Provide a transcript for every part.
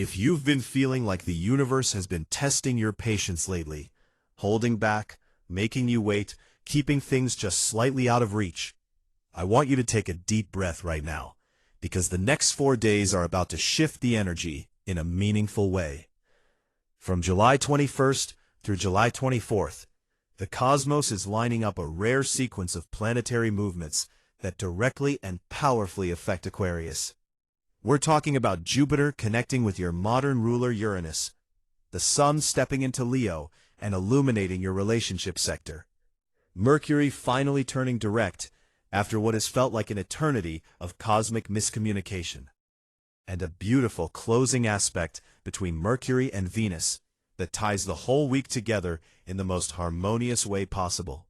If you've been feeling like the universe has been testing your patience lately, holding back, making you wait, keeping things just slightly out of reach, I want you to take a deep breath right now, because the next 4 days are about to shift the energy in a meaningful way. From July 21st through July 24th, the cosmos is lining up a rare sequence of planetary movements that directly and powerfully affect Aquarius. We're talking about Jupiter connecting with your modern ruler Uranus, the Sun stepping into Leo and illuminating your relationship sector, Mercury finally turning direct after what has felt like an eternity of cosmic miscommunication, and a beautiful closing aspect between Mercury and Venus that ties the whole week together in the most harmonious way possible.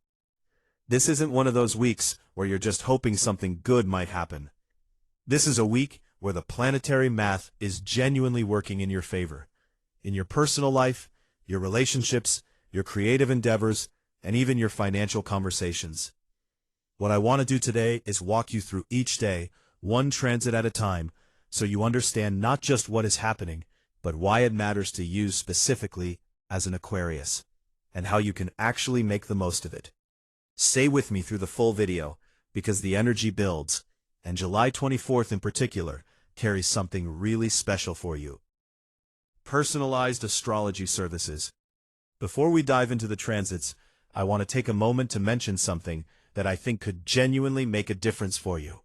This isn't one of those weeks where you're just hoping something good might happen. This is a week where the planetary math is genuinely working in your favor. In your personal life, your relationships, your creative endeavors, and even your financial conversations. What I want to do today is walk you through each day, one transit at a time, so you understand not just what is happening, but why it matters to you specifically as an Aquarius, and how you can actually make the most of it. Stay with me through the full video, because the energy builds, and July 24th in particular carries something really special for you. Personalized astrology services. Before we dive into the transits, I want to take a moment to mention something that I think could genuinely make a difference for you.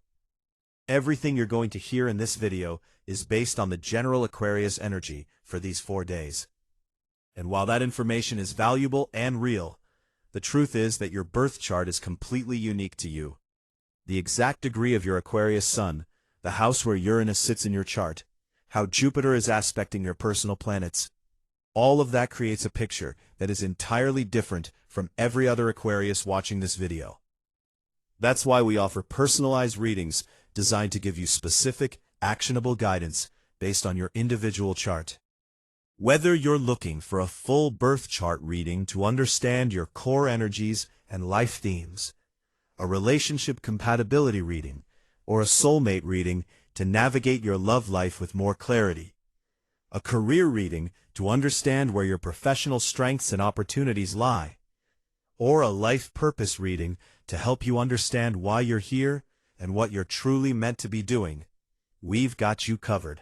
Everything you're going to hear in this video is based on the general Aquarius energy for these 4 days. And while that information is valuable and real, the truth is that your birth chart is completely unique to you. The exact degree of your Aquarius Sun, the house where Uranus sits in your chart, how Jupiter is aspecting your personal planets, all of that creates a picture that is entirely different from every other Aquarius watching this video. That's why we offer personalized readings designed to give you specific, actionable guidance based on your individual chart. Whether you're looking for a full birth chart reading to understand your core energies and life themes, a relationship compatibility reading, or a soulmate reading to navigate your love life with more clarity, a career reading to understand where your professional strengths and opportunities lie, or a life purpose reading to help you understand why you're here and what you're truly meant to be doing, we've got you covered.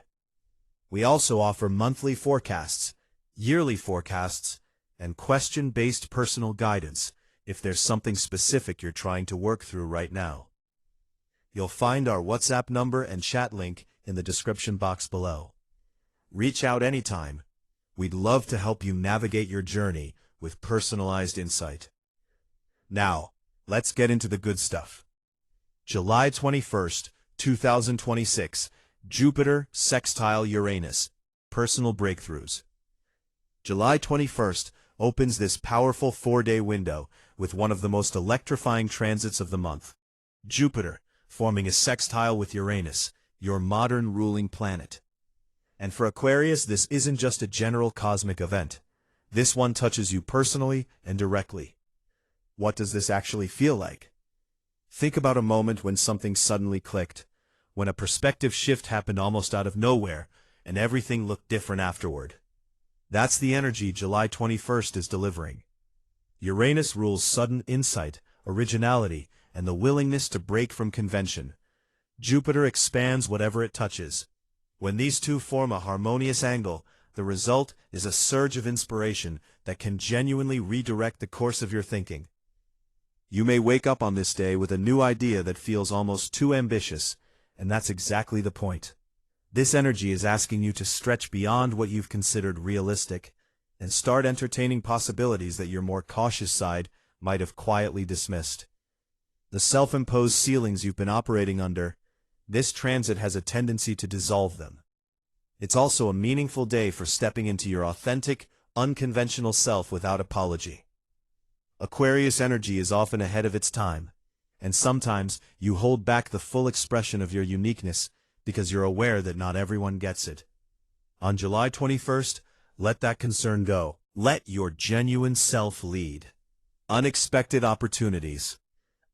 We also offer monthly forecasts, yearly forecasts, and question-based personal guidance if there's something specific you're trying to work through right now. You'll find our WhatsApp number and chat link in the description box below. Reach out anytime. We'd love to help you navigate your journey with personalized insight. Now, let's get into the good stuff. July 21st, 2026, Jupiter sextile Uranus, personal breakthroughs. July 21st opens this powerful 4-day window with one of the most electrifying transits of the month. Jupiter, forming a sextile with Uranus, your modern ruling planet. And for Aquarius, this isn't just a general cosmic event. This one touches you personally and directly. What does this actually feel like? Think about a moment when something suddenly clicked, when a perspective shift happened almost out of nowhere, and everything looked different afterward. That's the energy July 21st is delivering. Uranus rules sudden insight, originality, and the willingness to break from convention. Jupiter expands whatever it touches. When these two form a harmonious angle, the result is a surge of inspiration that can genuinely redirect the course of your thinking. You may wake up on this day with a new idea that feels almost too ambitious, and that's exactly the point. This energy is asking you to stretch beyond what you've considered realistic and start entertaining possibilities that your more cautious side might have quietly dismissed. The self-imposed ceilings you've been operating under, this transit has a tendency to dissolve them. It's also a meaningful day for stepping into your authentic, unconventional self without apology. Aquarius energy is often ahead of its time, and sometimes you hold back the full expression of your uniqueness because you're aware that not everyone gets it. On July 21st, let that concern go. Let your genuine self lead. Unexpected opportunities.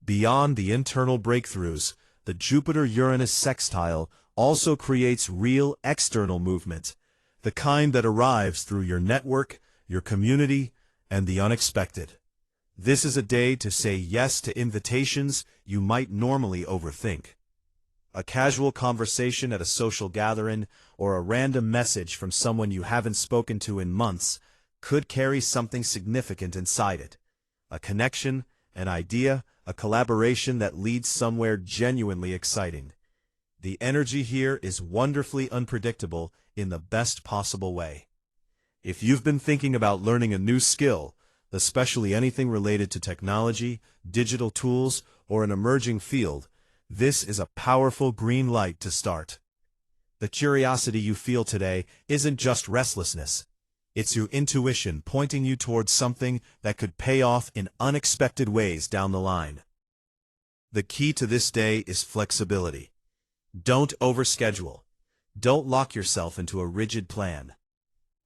Beyond the internal breakthroughs, the Jupiter-Uranus sextile also creates real external movement. the kind that arrives through your network, your community, and the unexpected. This is a day to say yes to invitations you might normally overthink. A casual conversation at a social gathering or a random message from someone you haven't spoken to in months could carry something significant inside it. A connection, an idea, a collaboration that leads somewhere genuinely exciting. The energy here is wonderfully unpredictable in the best possible way. If you've been thinking about learning a new skill, especially anything related to technology, digital tools, or an emerging field, this is a powerful green light to start. The curiosity you feel today isn't just restlessness. It's your intuition pointing you towards something that could pay off in unexpected ways down the line. The key to this day is flexibility. Don't overschedule. Don't lock yourself into a rigid plan.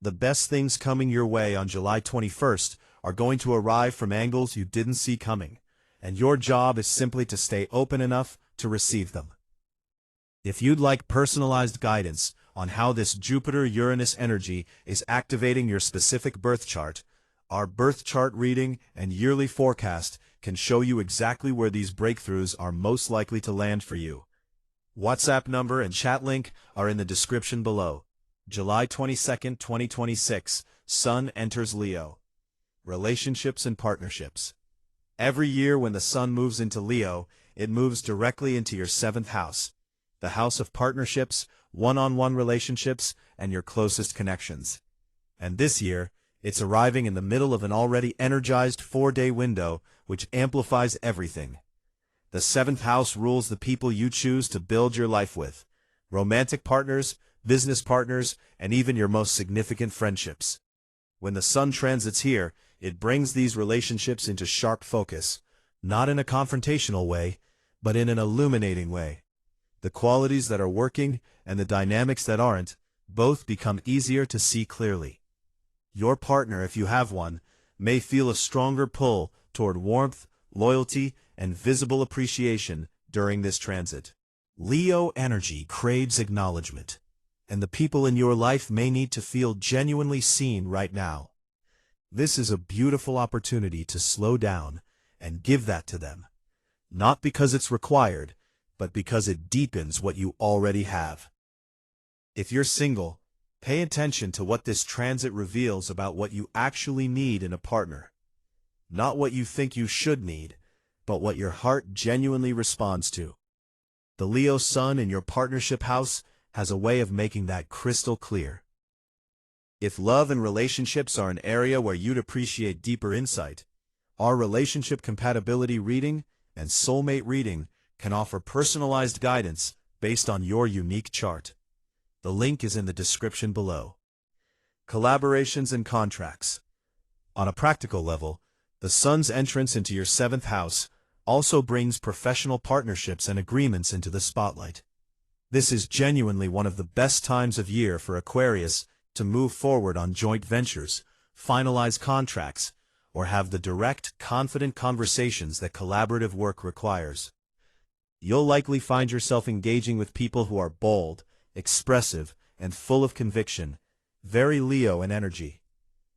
The best things coming your way on July 21st are going to arrive from angles you didn't see coming, and your job is simply to stay open enough to receive them. If you'd like personalized guidance on how this Jupiter-Uranus energy is activating your specific birth chart, our birth chart reading and yearly forecast can show you exactly where these breakthroughs are most likely to land for you. WhatsApp number and chat link are in the description below. July 22, 2026, Sun enters Leo. Relationships and partnerships. Every year when the Sun moves into Leo, it moves directly into your 7th house, the house of partnerships, one-on-one relationships, and your closest connections. And this year, it's arriving in the middle of an already energized 4-day window, which amplifies everything. The 7th house rules the people you choose to build your life with, romantic partners, business partners, and even your most significant friendships. When the Sun transits here, it brings these relationships into sharp focus, not in a confrontational way, but in an illuminating way. The qualities that are working and the dynamics that aren't both become easier to see clearly. Your partner, if you have one, may feel a stronger pull toward warmth, loyalty, and visible appreciation during this transit. Leo energy craves acknowledgement, and the people in your life may need to feel genuinely seen right now. This is a beautiful opportunity to slow down and give that to them, not because it's required, but because it deepens what you already have. If you're single, pay attention to what this transit reveals about what you actually need in a partner. Not what you think you should need, but what your heart genuinely responds to. The Leo Sun in your partnership house has a way of making that crystal clear. If love and relationships are an area where you'd appreciate deeper insight, our relationship compatibility reading and soulmate reading can offer personalized guidance based on your unique chart. The link is in the description below. Collaborations and contracts. On a practical level, the Sun's entrance into your 7th house also brings professional partnerships and agreements into the spotlight. This is genuinely one of the best times of year for Aquarius to move forward on joint ventures, finalize contracts, or have the direct, confident conversations that collaborative work requires. You'll likely find yourself engaging with people who are bold, expressive, and full of conviction, very Leo in energy.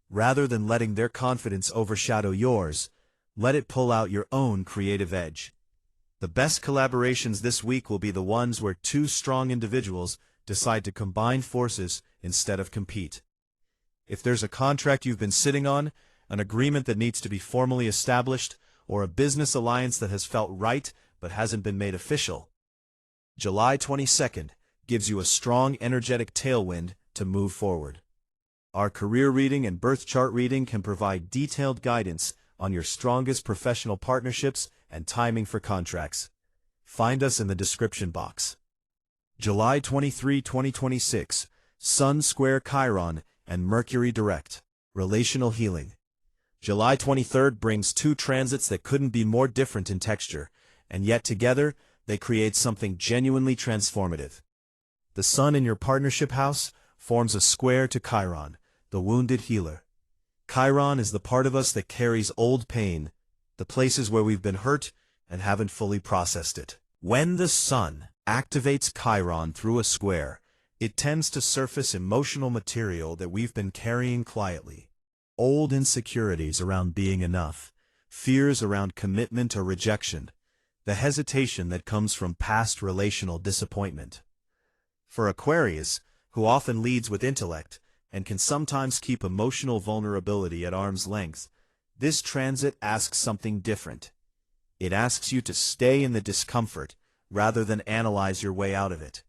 Rather than letting their confidence overshadow yours, let it pull out your own creative edge. The best collaborations this week will be the ones where two strong individuals decide to combine forces instead of compete. If there's a contract you've been sitting on, an agreement that needs to be formally established, or a business alliance that has felt right but hasn't been made official, July 22nd gives you a strong energetic tailwind to move forward. Our career reading and birth chart reading can provide detailed guidance on your strongest professional partnerships and timing for contracts. Find us in the description box. July 23, 2026, Sun square Chiron and Mercury direct. Relational healing. July 23rd brings two transits that couldn't be more different in texture, and yet together they create something genuinely transformative. The Sun in your partnership house forms a square to Chiron, the wounded healer. Chiron is the part of us that carries old pain, the places where we've been hurt and haven't fully processed it. When the Sun activates Chiron through a square, It tends to surface emotional material that we've been carrying quietly. Old insecurities around being enough, fears around commitment or rejection, the hesitation that comes from past relational disappointment. For Aquarius, who often leads with intellect and can sometimes keep emotional vulnerability at arm's length, this transit asks something different. It asks you to stay in the discomfort rather than analyze your way out of it.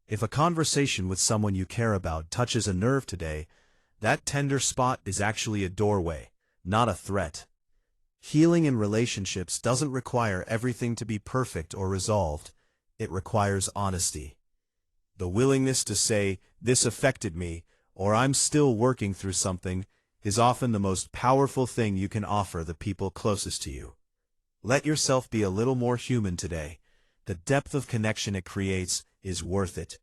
If a conversation with someone you care about touches a nerve today, that tender spot is actually a doorway, not a threat. Healing in relationships doesn't require everything to be perfect or resolved. It requires honesty. The willingness to say, "This affected me," or "I'm still working through something," is often the most powerful thing you can offer the people closest to you. Let yourself be a little more human today. The depth of connection it creates is worth it.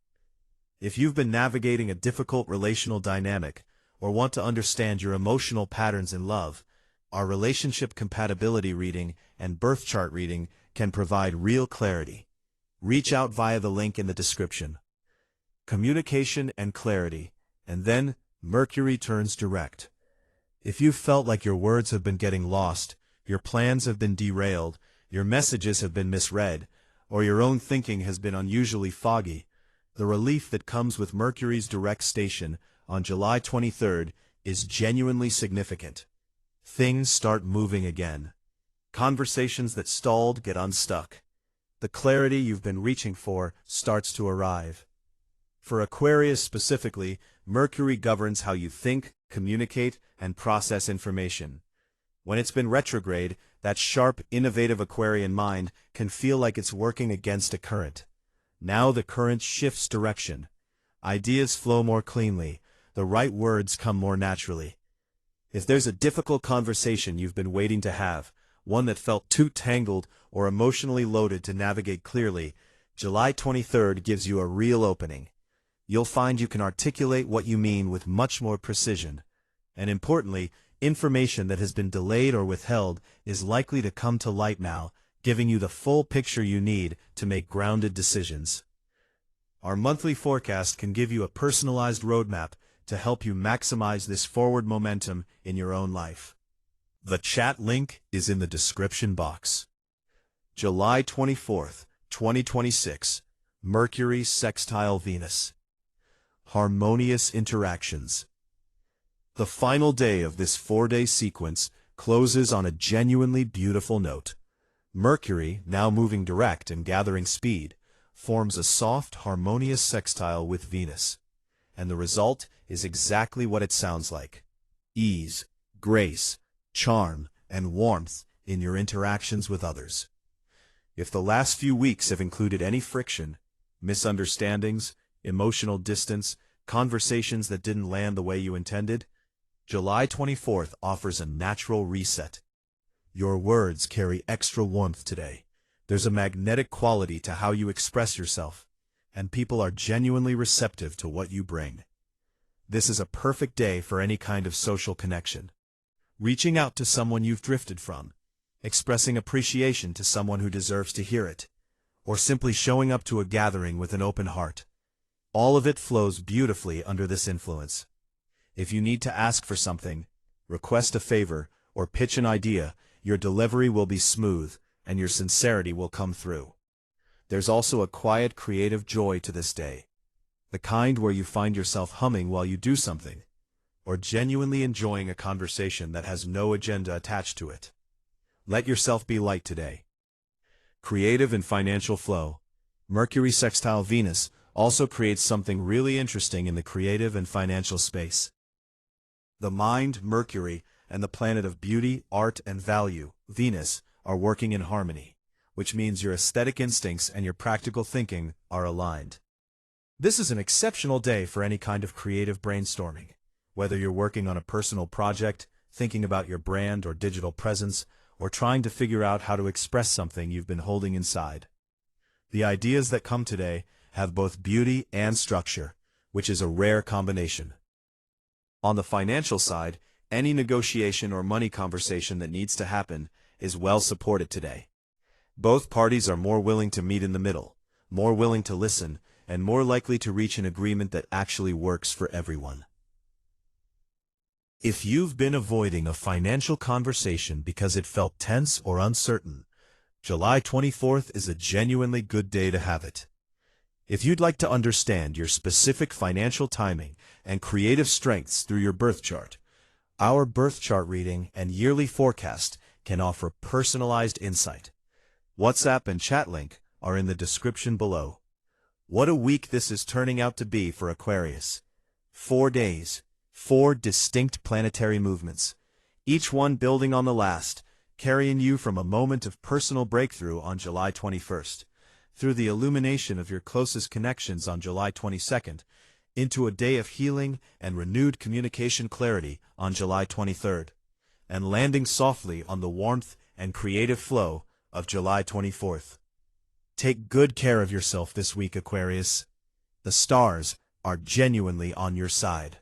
If you've been navigating a difficult relational dynamic or want to understand your emotional patterns in love, our relationship compatibility reading and birth chart reading can provide real clarity. Reach out via the link in the description. Communication and clarity, and then Mercury turns direct. If you've felt like your words have been getting lost, your plans have been derailed, your messages have been misread, or your own thinking has been unusually foggy, the relief that comes with Mercury's direct station on July 23rd is genuinely significant. Things start moving again. Conversations that stalled get unstuck. The clarity you've been reaching for starts to arrive. For Aquarius specifically, Mercury governs how you think, communicate, and process information. When it's been retrograde, that sharp, innovative Aquarian mind can feel like it's working against a current. Now the current shifts direction. Ideas flow more cleanly. The right words come more naturally. If there's a difficult conversation you've been waiting to have, one that felt too tangled or emotionally loaded to navigate clearly, July 23rd gives you a real opening. You'll find you can articulate what you mean with much more precision. And importantly, information that has been delayed or withheld is likely to come to light now, giving you the full picture you need to make grounded decisions. Our monthly forecast can give you a personalized roadmap to help you maximize this forward momentum in your own life. The chat link is in the description box. July 24th, 2026, Mercury sextile Venus. Harmonious interactions. The final day of this 4-day sequence closes on a genuinely beautiful note. Mercury, now moving direct and gathering speed, forms a soft, harmonious sextile with Venus. And the result is exactly what it sounds like. Ease, grace, charm, and warmth in your interactions with others. If the last few weeks have included any friction, misunderstandings, emotional distance, conversations that didn't land the way you intended, July 24th offers a natural reset. Your words carry extra warmth today. There's a magnetic quality to how you express yourself, and people are genuinely receptive to what you bring. This is a perfect day for any kind of social connection. Reaching out to someone you've drifted from, expressing appreciation to someone who deserves to hear it, or simply showing up to a gathering with an open heart. All of it flows beautifully under this influence. If you need to ask for something, request a favor, or pitch an idea, your delivery will be smooth, and your sincerity will come through. There's also a quiet, creative joy to this day. The kind where you find yourself humming while you do something, or genuinely enjoying a conversation that has no agenda attached to it. Let yourself be light today. Creative and financial flow. Mercury sextile Venus also creates something really interesting in the creative and financial space. The mind, Mercury, and the planet of beauty, art, and value, Venus, are working in harmony, which means your aesthetic instincts and your practical thinking are aligned. This is an exceptional day for any kind of creative brainstorming. Whether you're working on a personal project, thinking about your brand or digital presence, or trying to figure out how to express something you've been holding inside. The ideas that come today have both beauty and structure, which is a rare combination. On the financial side, any negotiation or money conversation that needs to happen is well supported today. Both parties are more willing to meet in the middle, more willing to listen, and more likely to reach an agreement that actually works for everyone. If you've been avoiding a financial conversation because it felt tense or uncertain, July 24th is a genuinely good day to have it. If you'd like to understand your specific financial timing and creative strengths through your birth chart, our birth chart reading and yearly forecast can offer personalized insight. WhatsApp and chat link are in the description below. What a week this is turning out to be for Aquarius. 4 days, 4 distinct planetary movements, each one building on the last, carrying you from a moment of personal breakthrough on July 21st, through the illumination of your closest connections on July 22nd, into a day of healing and renewed communication clarity on July 23rd, and landing softly on the warmth and creative flow of July 24th. Take good care of yourself this week, Aquarius. The stars are genuinely on your side.